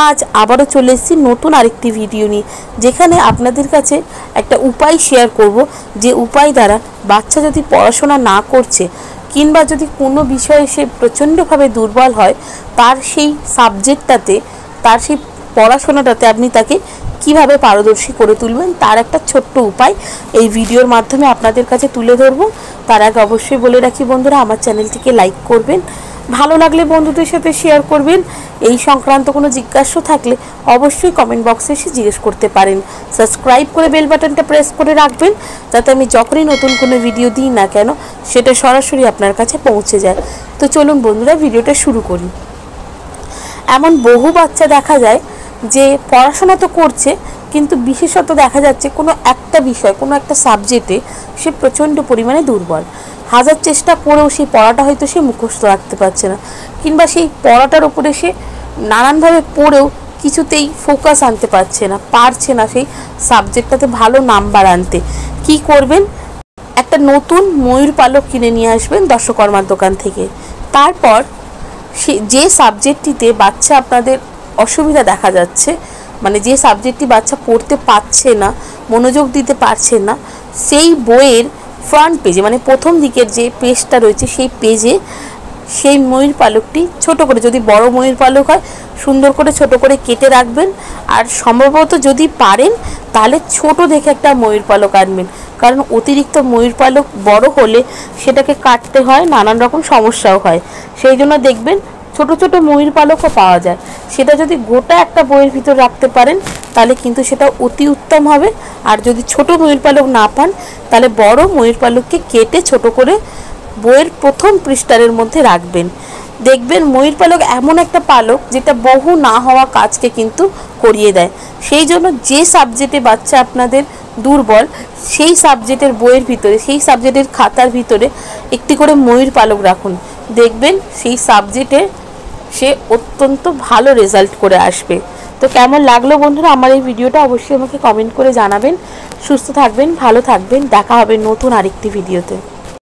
আজ আবারও চলে এসেছি নতুন আরেকটি ভিডিও নিয়ে, যেখানে আপনাদের কাছে একটা উপায় শেয়ার করব, যে উপায় দ্বারা বাচ্চা যদি পড়াশোনা না করছে কিংবা যদি কোনো বিষয়ে সে প্রচণ্ডভাবে দুর্বল হয়, তার সেই সাবজেক্টটাতে, তার সেই পড়াশোনাটাতে আপনি তাকে কিভাবে পারদর্শী করে তুলবেন তার একটা ছোট্ট উপায় এই ভিডিওর মাধ্যমে আপনাদের কাছে তুলে ধরব। তার আগে অবশ্যই বলে রাখি বন্ধুরা, আমার চ্যানেলটিকে লাইক করবেন, ভালো লাগলে বন্ধুদের সাথে শেয়ার করবেন। এই সংক্রান্ত কোনো জিজ্ঞাসা থাকলে অবশ্যই কমেন্ট বক্সে এসে জিজ্ঞেস করতে পারেন। সাবস্ক্রাইব করে বেল বাটনটা প্রেস করে রাখবেন, যাতে আমি যখনই নতুন কোনো ভিডিও দিই না কেন সেটা সরাসরি আপনার কাছে পৌঁছে যায়। তো চলুন বন্ধুরা, ভিডিওটা শুরু করি। এমন বহু বাচ্চা দেখা যায় যে পড়াশোনা তো করছে, কিন্তু বিশেষত দেখা যাচ্ছে কোনো একটা বিষয়, কোনো একটা সাবজেক্টে সে প্রচণ্ড পরিমাণে দুর্বল। হাজার চেষ্টা করেও সেই পড়াটা হয়তো সে মুখস্থ রাখতে পারছে না, কিংবা সেই পড়াটার উপরে সে নানানভাবে পড়েও কিছুতেই ফোকাস আনতে পারছে না সেই সাবজেক্টটাতে ভালো নাম্বার আনতে। কি করবেন? একটা নতুন ময়ূর পালক কিনে নিয়ে আসবেন দশকর্মার দোকান থেকে। তারপর যে সাবজেক্টটিতে বাচ্চা আপনাদের অসুবিধা দেখা যাচ্ছে, মানে যে সাবজেক্টটি বাচ্চা পড়তে পারছে না, মনোযোগ দিতে পারছে না, সেই বইয়ের ফ্রন্ট পেজে, মানে প্রথম দিকের যে পেজটা রয়েছে সেই পেজে সেই ময়ূর পালকটি ছোট করে, যদি বড় ময়ূর পালক হয় সুন্দর করে ছোট করে কেটে রাখবেন। আর সম্ভবত যদি পারেন তাহলে ছোট দেখে একটা ময়ূর পালক আনবেন, কারণ অতিরিক্ত ময়ূর পালক বড় হলে সেটাকে কাটতে হয়, নানান রকম সমস্যাও হয়। সেই জন্য দেখবেন ছোট ছোট ময়ূর পালকও পাওয়া যায়, সেটা যদি গোটা একটা বইয়ের ভিতর রাখতে পারেন তাহলে কিন্তু সেটা অতি উত্তম হবে। আর যদি ছোট ময়ূর পালক না পান তাহলে বড় ময়ূর পালককে কেটে ছোট করে বইয়ের প্রথম পৃষ্ঠারের মধ্যে রাখবেন। দেখবেন ময়ূর পালক এমন একটা পালক যেটা বহু না হওয়া কাজকে কিন্তু করিয়ে দেয়। সেই জন্য যে সাবজেক্টে বাচ্চা আপনাদের দুর্বল, সেই সাবজেক্টের বইয়ের ভিতরে, সেই সাবজেক্টের খাতার ভিতরে একটি করে ময়ূর পালক রাখুন। দেখবেন সেই সাবজেক্টে সে অত্যন্ত ভালো রেজাল্ট করে আসবে। তো কেমন লাগলো বন্ধুরা আমার এই ভিডিওটা, অবশ্যই আমাকে কমেন্ট করে জানাবেন। সুস্থ থাকবেন, ভালো থাকবেন, দেখা হবে নতুন আরেকটি ভিডিওতে।